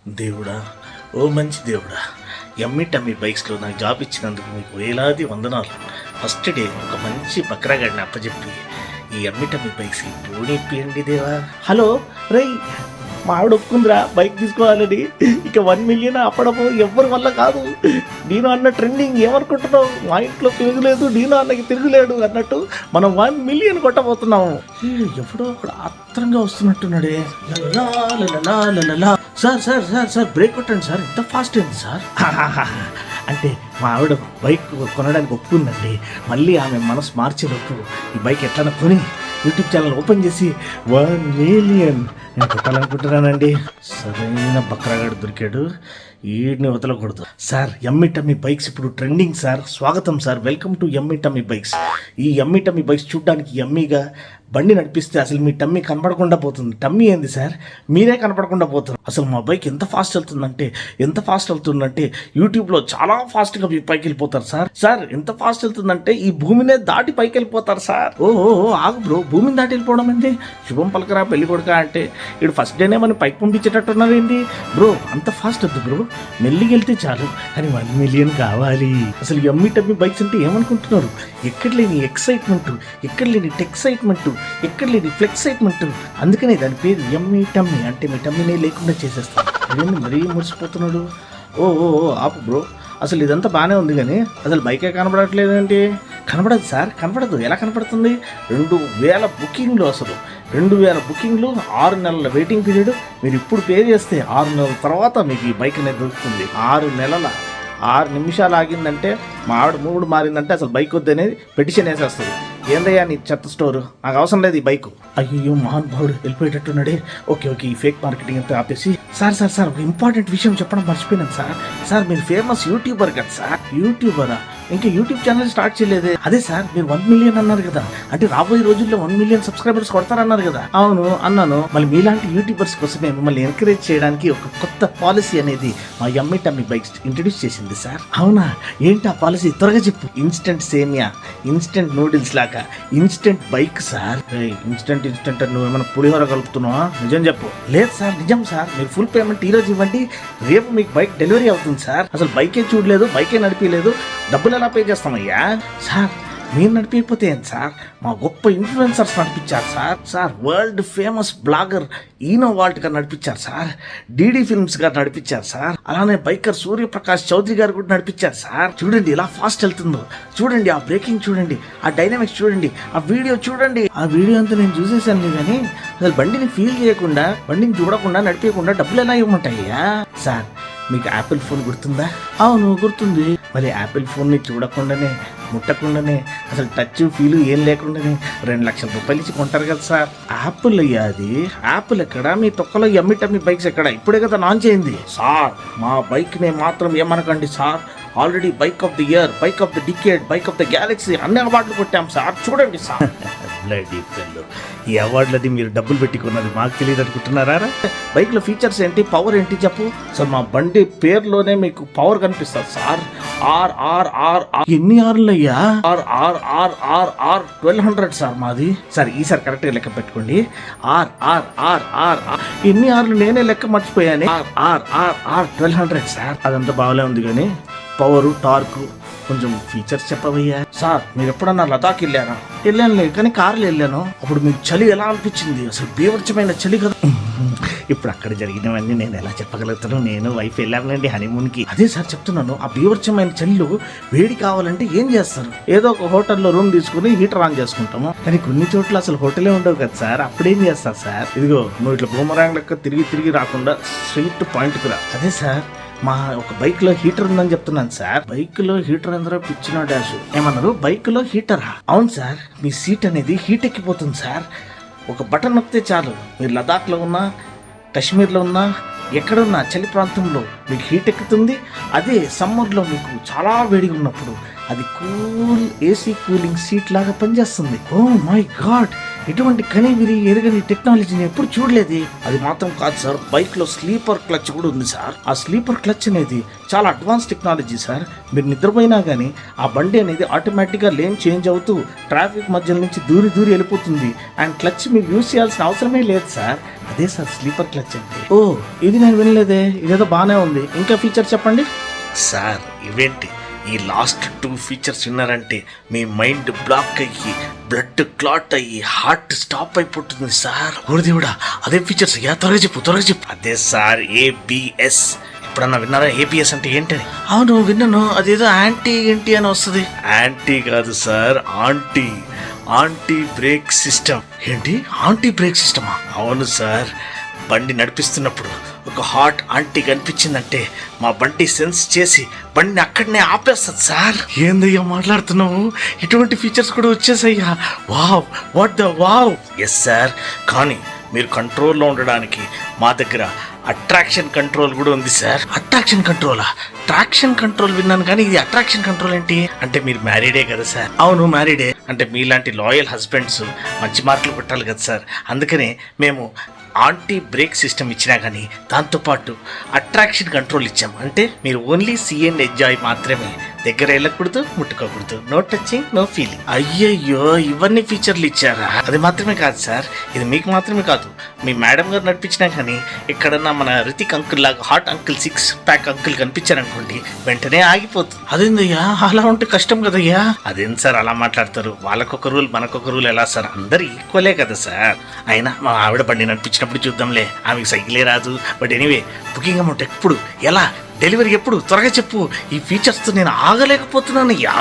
దేవుడా, ఓ మంచి దేవుడా, ఎమ్మి టమ్మీ బైక్స్లో నాకు జాబ్ ఇచ్చినందుకు మీకు వేలాది వందనాలు. ఫస్ట్ డే ఒక మంచి బక్రాగాడిని అప్పచెప్పి ఈ ఎమ్మి టమ్మీ బైక్స్ పోనిప్పియండి దేవా. హలో రై, మా ఆవిడ ఒప్పుకుందిరా బైక్ తీసుకోవాలని. ఇక 1 మిలియన్ అప్పడము ఎవరి వల్ల కాదు. డీనో అన్న ట్రెండింగ్ ఏమనుకుంటున్నావు? మా ఇంట్లో తిరుగులేదు, డీనో అన్నకి తిరుగులేడు అన్నట్టు మనం 1 మిలియన్ కొట్టబోతున్నాము. ఎవడో ఒకడు ఆత్రంగా వస్తున్నట్టున్నాడే. Sir sir sir sir brake కొట్టండి సార్, ఎంత ఫాస్ట్ అయింది సార్. అంటే మా ఆవిడ బైక్ కొనడానికి ఒప్పుకుందండి. మళ్ళీ ఆమె మనసు మార్చేటప్పుడు ఈ బైక్ ఎట్లా కొని యూట్యూబ్ ఛానల్ ఓపెన్ చేసి 1 మిలియన్ నేను కొట్టాలనుకుంటున్నానండి. సరైన బక్రాగాడు దొరికాడు, ఈడిని వదలకూడదు. సార్ ఎమ్మి టమ్మీ బైక్స్ ఇప్పుడు ట్రెండింగ్ సార్. స్వాగతం sir, welcome to yummy tummy bikes. ఈ ఎమ్మి టమ్మీ బైక్స్ చూడడానికి ఎమ్మీగా బండి నడిపిస్తే అసలు మీ టమ్మీ కనపడకుండా పోతుంది. టమ్మీ ఏంది సార్, మీరే కనపడకుండా పోతుంది. అసలు మా బైక్ ఎంత ఫాస్ట్ వెళ్తుందంటే యూట్యూబ్లో చాలా ఫాస్ట్గా పైకి వెళ్ళిపోతారు సార్. సార్ ఎంత ఫాస్ట్ వెళ్తుందంటే ఈ భూమినే దాటి పైకి వెళ్ళిపోతారు సార్. ఓహో ఆగు బ్రో, భూమిని దాటి వెళ్ళిపోవడం ఏంటి? శుభం పలకరా పెళ్లి కొడుక అంటే ఇడు ఫస్ట్ డేనే మనం పైకి పంపించేటట్టున్నారు ఏంటి బ్రో? అంత ఫాస్ట్ వద్దు బ్రో, మెల్లికి వెళ్తే చాలు, కానీ 1 మిలియన్ కావాలి. అసలు ఎమ్మి టమ్మీ బైక్స్ అంటే ఏమనుకుంటున్నారు? ఎక్కడ లేని ఎక్సైట్మెంట్, ఎక్కడ లేని టెక్సైట్మెంట్, ఎక్కడ లేని ఫ్లెక్సైట్మెంట్. అందుకనే దాని పేరు ఎమ్మి టమ్మీ. అంటే మీ టమ్మీనే లేకుండా చేసేస్తాను. అదేంటి మరీ మురిసిపోతున్నాడు? ఓ ఆపు బ్రో, అసలు ఇదంతా బాగానే ఉంది కానీ అసలు బైకే కనపడట్లేదు ఏంటి? కనపడదు సార్, కనపడదు. ఎలా కనపడుతుంది? 2000 బుకింగ్లు, అసలు 2000 బుకింగ్లు, 6 నెలల వెయిటింగ్ పీరియడ్. మీరు ఇప్పుడు పే చేస్తే 6 నెలల తర్వాత మీకు ఈ బైక్ అనేది దొరుకుతుంది. 6 నిమిషాలు ఆగిందంటే, మా ఆవిడ మూడు మారిందంటే అసలు బైక్ వద్దనేది పెటిషన్ వేసేస్తుంది. ఏందయ్యా నీ చెత్త స్టోరు, నాకు అవసరం లేదు ఈ బైక్. అయ్యో మహానుభావుడు వెళ్ళిపోయేటట్టున్నాడే. ఓకే ఈ ఫేక్ మార్కెటింగ్ అంతా ఆపేసి సార్ ఒక ఇంపార్టెంట్ విషయం చెప్పడం మర్చిపోయినాను సార్. మీరు ఫేమస్ యూట్యూబర్ కదా సార్. యూట్యూబరా? ఇంకా యూట్యూబ్ ఛానల్ స్టార్ట్ చేయలేదే? అదే సార్, మీరు 1 మిలియన్ అన్నారు కదా, అంటే రాబోయే రోజుల్లో 1 మిలియన్ సబ్స్క్రైబర్స్ కొడతారన్నారు కదా. అవును అన్నాను. మళ్ళీ మీలాంటి యూట్యూబర్స్ కోసమే మిమ్మల్ని ఎంకరేజ్ చేయడానికి ఒక కొత్త పాలసీ అనేది మా ఎమ్మి టమ్మీ బైక్స్ ఇంట్రడ్యూస్ చేసింది సార్. అవునా? ఏంటి ఆ పాలసీ? త్వరగా చెప్పు. ఇన్స్టెంట్ సేమియా, ఇన్స్టెంట్ నూడిల్స్ లాగా ఇన్స్టెంట్ బైక్ సార్. ఇన్స్టెంట్ నువ్వేమైనా పులిహోర కలుపుతున్నావా? నిజం చెప్పు. లేదు సార్, నిజం సార్. మీరు ఫుల్ పేమెంట్ ఈరోజు ఇవ్వండి, రేపు మీకు బైక్ డెలివరీ అవుతుంది సార్. అసలు బైకే చూడలేదు, బైకే నడిపించలేదు, డబ్బులు ఎలా పే చేస్తామయ్యా? సార్ మీరు నడిపిపోతే ఏంటి సార్, మా గొప్ప ఇన్ఫ్లుయెన్సర్స్ నడిపించారు సార్. వరల్డ్ ఫేమస్ బ్లాగర్ ఈనో వాల్ట్ గారు నడిపించారు సార్. డీడీ ఫిల్మ్స్ గారు నడిపించారు సార్. అలానే బైకర్ సూర్యప్రకాష్ చౌదరి గారు కూడా నడిపించారు సార్. చూడండి ఎలా ఫాస్ట్ వెళ్తుందో, చూడండి ఆ బ్రేకింగ్ చూడండి, ఆ డైనమిక్స్ చూడండి, ఆ వీడియో చూడండి. ఆ వీడియో అంతా నేను చూసేసాను కానీ అసలు బండిని ఫీల్ చేయకుండా, బండిని చూడకుండా, నడిపించకుండా డబ్బులు ఎలా ఇవ్వమంటాయ్యా? సార్ మీకు యాపిల్ ఫోన్ గుర్తుందా? అవును గుర్తుంది. మరి యాపిల్ ఫోన్ని చూడకుండానే, ముట్టకుండానే, అసలు టచ్ ఫీల్ ఏం లేకుండానే 2 లక్షల రూపాయలు ఇచ్చి కొంటారు కదా సార్. యాపిల్ అయ్యా అది. యాపిల్ ఎక్కడ? మీ తొక్కలో ఎమ్మి టమ్మీ బైక్స్ ఎక్కడ? ఇప్పుడే కదా లాంచ్ అయింది సార్. మా బైక్ని మాత్రం ఏమనకండి sir. Already bike of the year, bike of the decade, bike of the galaxy అన్ని అవార్డులు కొట్టాం సార్. చూడండి సార్. ఈ అవార్డులది మీరు డబ్బులు పెట్టుకున్నది మాకు తెలియదు అనుకుంటున్నారా? బైక్లో ఫీచర్స్ ఏంటి, పవర్ ఏంటి చెప్పు. సార్ మా బండి పేరులోనే మీకు పవర్ కనిపిస్తుంది సార్. ఎన్ని ఆర్లు అయ్యా? ఆర్ 1200 సార్ మాది. సార్ ఈసారి కరెక్ట్గా లెక్క పెట్టుకోండి. ఆర్ ఎన్ని ఆర్లు నేనే లెక్క మర్చిపోయాను. R 1200 sir. అదంతా బాగాలే ఉంది కానీ పవరు, టార్క్, కొంచెం ఫీచర్స్ చెప్పవయ్యా. సార్ మీరు ఎప్పుడన్నా లదాఖ్ వెళ్ళారా? వెళ్ళాను కానీ కార్లో వెళ్ళాను. అప్పుడు మీకు చలి ఎలా అనిపించింది? అసలు బీభత్సమైన చలి కదా. ఇప్పుడు అక్కడ జరిగినవన్నీ నేను ఎలా చెప్పగలుగుతాను? నేను వైఫ్ వెళ్ళానండి హనీమూన్కి. అదే సార్ చెప్తున్నాను, ఆ బీభత్సమైన చలిలో వేడి కావాలంటే ఏం చేస్తారు? ఏదో ఒక హోటల్లో రూమ్ తీసుకుని హీటర్ ఆన్ చేసుకుంటాము. కానీ కొన్ని చోట్ల అసలు హోటలే ఉండవు కదా సార్. అప్పుడేం చేస్తారు సార్? ఇదిగో నువ్వు ఇట్లా బూమరాంగ్ లెక్క తిరిగి రాకుండా స్ట్రైట్ పాయింట్కి రా. అదే సార్, మా ఒక బైక్లో హీటర్ ఉందని చెప్తున్నాను సార్. బైక్లో హీటర్ ఎందరో పిచ్చిన డాష్ ఏమన్నారు? బైక్లో హీటరా? అవును సార్, మీ సీట్ అనేది హీట్ ఎక్కిపోతుంది సార్. ఒక బటన్ నొక్కితే చాలు, మీరు లదాఖ్లో ఉన్నా, కాశ్మీర్లో ఉన్నా, ఎక్కడున్నా చలి ప్రాంతంలో మీకు హీట్ ఎక్కుతుంది. అదే సమ్మర్లో మీకు చాలా వేడిగా ఉన్నప్పుడు అది కూల్ ఏసీ కూలింగ్ సీట్ లాగా పనిచేస్తుంది. ఓ మై గాడ్, ఇటువంటి కనివిరి ఎరగని టెక్నాలజీని ఎప్పుడు చూడలేదు. అది మాత్రం కాదు సార్, బైక్ లో స్లీపర్ క్లచ్ కూడా ఉంది సార్. ఆ స్లీపర్ క్లచ్ అనేది చాలా అడ్వాన్స్ టెక్నాలజీ సార్. మీరు నిద్రపోయినా కానీ ఆ బండి అనేది ఆటోమేటిక్గా లేన్ చేంజ్ అవుతూ ట్రాఫిక్ మధ్య నుంచి దూరి వెళ్ళిపోతుంది. అండ్ క్లచ్ మీరు యూజ్ చేయాల్సిన అవసరమే లేదు సార్. అదే సార్ స్లీపర్ క్లచ్ అంటే. ఓ, ఇది నేను వినలేదే, ఇదేదో బాగానే ఉంది. ఇంకా ఫీచర్ చెప్పండి సార్. ఇవేంటి ఈ లాస్ట్ 2 ఫీచర్స్ విన్నారంటే మీ మైండ్ బ్లాక్ అయ్యి బ్లడ్ క్లాట్ అయ్యి హార్ట్ స్టాప్ అయిపోతుంది సార్. దేవుడా, అదే ఫీచర్స్ అయ్యా, త్వరగా చెప్పు. అదే సార్ ABS. ఎప్పుడన్నా విన్నారా ABS అంటే ఏంటని? అవును విన్నాను, అదేదో యాంటీ ఏంటి అని వస్తుంది. యాంటీ కాదు సార్, ఆంటీ బ్రేక్ సిస్టమ్. ఏంటి ఆంటీ బ్రేక్ సిస్టమా? అవును సార్. బండి నడిపిస్తున్నప్పుడు ఒక హాట్ ఆంటీ కనిపించిందంటే మా బండి సెన్స్ చేసి బండిని అక్కడనే ఆపేస్తుంది సార్. ఏందయ్యా మాట్లాడుతున్నావు? ఇటువంటి ఫీచర్స్ కూడా వచ్చేసయ్యా. వావ్. Yes sir. కానీ మీరు కంట్రోల్లో ఉండడానికి మా దగ్గర అట్రాక్షన్ కంట్రోల్ కూడా ఉంది సార్. అట్రాక్షన్ కంట్రోలా? ట్రాక్షన్ కంట్రోల్ విన్నాను కానీ ఇది అట్రాక్షన్ కంట్రోల్ ఏంటి? అంటే మీరు మ్యారీడే కదా సార్? అవును మ్యారీడే. అంటే మీలాంటి లాయల్ హస్బెండ్స్ మంచి మార్కులు కొట్టాలి కదా సార్. అందుకనే మేము ఆంటీ బ్రేక్ సిస్టమ్ ఇచ్చినా కానీ దాంతోపాటు అట్రాక్షన్ కంట్రోల్ ఇచ్చాం. అంటే మీరు ఓన్లీ సీ అండ్ ఎంజాయ్ మాత్రమే, దగ్గర వెళ్ళకూడదు, ముట్టుకోకూడదు, నో టచింగ్, నో ఫీలింగ్. అయ్యయ్యో, ఇవన్నీ ఫీచర్లు ఇచ్చారా? అది మాత్రమే కాదు సార్, ఇది మీకు మాత్రమే కాదు, మీ మేడం గారు నడిపించినా కానీ ఎక్కడన్నా మన రితిక్ అంకుల్ లాగా హాట్ అంకుల్ 6 ప్యాక్ అంకుల్ కనిపించారనుకోండి వెంటనే ఆగిపోతుంది. అదేందయ్యా, అలా ఉంటే కష్టం కదయ్యా. అదేం సార్ అలా మాట్లాడతారు? వాళ్ళకొక రూల్ మనకొక రూల్ ఎలా సార్? అందరు ఈక్వలే కదా సార్. అయినా మా ఆవిడ బండి నడిపించినప్పుడు చూద్దాంలే, ఆమెకు సైకిలే రాదు. బట్ ఎనీవే, బుకింగ్ అమౌంట్ ఎప్పుడు, ఎలా, డెలివరీ ఎప్పుడు, త్వరగా చెప్పు. ఈ ఫీచర్స్తో నేను ఆగలేకపోతున్నాను యా.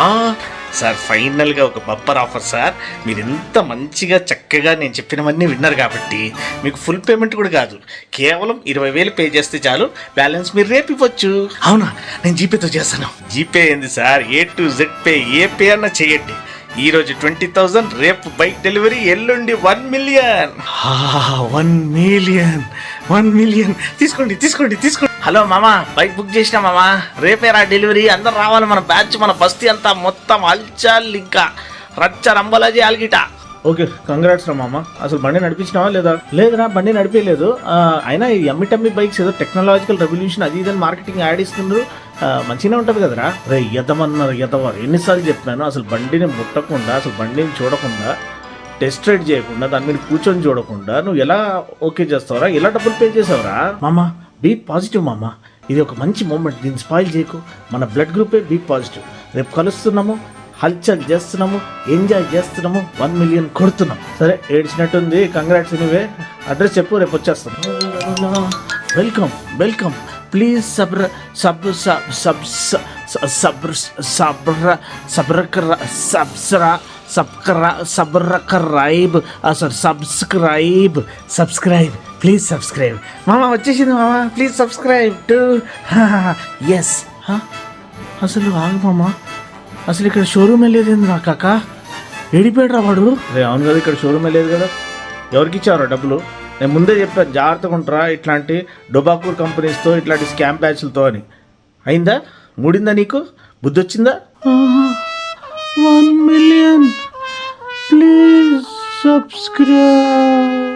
సార్ ఫైనల్గా ఒక బంపర్ ఆఫర్ సార్. మీరు ఎంత మంచిగా చక్కగా నేను చెప్పినవన్నీ విన్నారు కాబట్టి మీకు ఫుల్ పేమెంట్ కూడా కాదు, కేవలం 20,000 పే చేస్తే చాలు, బ్యాలెన్స్ మీరు రేపు ఇవ్వచ్చు. అవునా? నేను జీపేతో చేస్తాను. జీపే ఏంది sir, A to Z pay, A pay అన్నా చేయండి. ఈరోజు 20,000, రేపు బైక్ డెలివరీ, ఎల్లుండి 1 మిలియన్. 1 మిలియన్ తీసుకోండి. హలో మామా, బైక్ బుక్ చేసినా మామా, రేపే రా డెలివరీ. అందరు రావాలి, మన బ్యాచ్, మన బస్తీ అంతా మొత్తం అల్చాల్, ఇంకా రచ్చ రంబలాజీ ఆల్గిట. ఓకే, కంగ్రాట్స్ రా మామ. అసలు బండి నడిపించినావా లేదా? లేదురా, బండి నడిపేయలేదు. అయినా ఈ ఎమ్మిటమ్మి బైక్స్ ఏదో టెక్నాలజికల్ రెవల్యూషన్ అది ఇదని మార్కెటింగ్ యాడ్ ఇస్తున్నారు, మంచిగానే ఉంటుంది కదరా. రే ఎదవారు ఎన్నిసార్లు చెప్పినాను, అసలు బండిని ముట్టకుండా, అసలు బండిని చూడకుండా, టెస్ట్ రైడ్ చేయకుండా, దాని మీద కూర్చొని చూడకుండా నువ్వు ఎలా ఓకే చేస్తావురా? ఎలా డబ్బులు పే చేసావురా? మామ బీ పాజిటివ్ మామ, ఇది ఒక మంచి మూమెంట్, దీన్ని స్పాయిల్ చేయకు. మన బ్లడ్ గ్రూపే బీ పాజిటివ్. రేపు కలుస్తున్నాము, హల్చల్ చేస్తున్నాము, ఎంజాయ్ చేస్తున్నాము, 1 మిలియన్ కొడుతున్నాం. సరే, ఏడ్చినట్టుంది, కంగ్రాట్స్. ఎనీవే అడ్రస్ చెప్పు, రేపు వచ్చేస్తాం. Welcome please subscribe please subscribe. మామ వచ్చేసింది మామ, ప్లీజ్ సబ్స్క్రైబ్ టు ఎస్. అసలు ఆగు మామ, అసలు ఇక్కడ షోరూమ్ వెళ్ళేది నా కాక, ఏడిపోయాడు రా వాడు. రే అవును కదా, ఇక్కడ షోరూమ్ వెళ్ళేది కదా, ఎవరికి ఇచ్చారా డబ్బులు? నేను ముందే చెప్పాను జాగ్రత్తగా ఉంటారా ఇట్లాంటి డొబాకూర్ కంపెనీస్తో, ఇట్లాంటి స్కామ్ బ్యాచ్లతో అని. అయిందా? మూడిందా నీకు? బుద్ధి వచ్చిందా? 1 మిలియన్ ప్లీజ్ సబ్స్క్రైబ్.